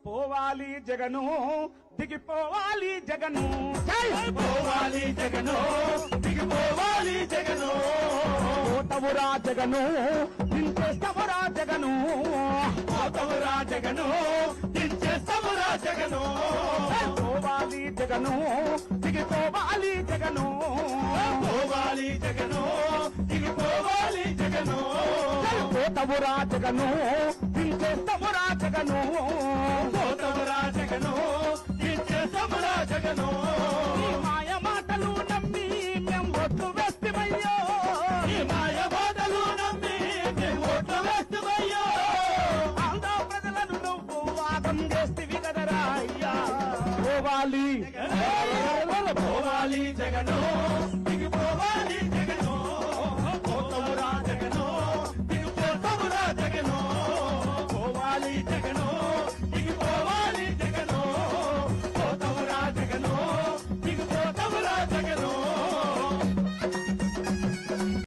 పోవాలి జగను దిగిపోవాలి జగను పోవాలి జగను దిగిపోవాలి జగను పోతవురా జగను దించేస్తవురా జగను పోతవురా జగను దించేస్తవురా జగను పోవాలి జగను దిగిపోవాలి జగను పోవాలి జగను దిగిపోవాలి జగను పోతవురా జగను దించేస్తవురా జగను పోతవురా జగను దించేస్తవురా జగను ఈ మాయ మాటలు నమ్మి మేము ఒట్టు వేస్తామయ్యో ఈ మాయ బాధలు నమ్మి మేము ఓట్లు వేస్తామయ్యో ఆంధ్ర ప్రజలను నువ్వు వాదం చేస్తివి కదరా అయ్యా పోవాలి పోవాలి జగను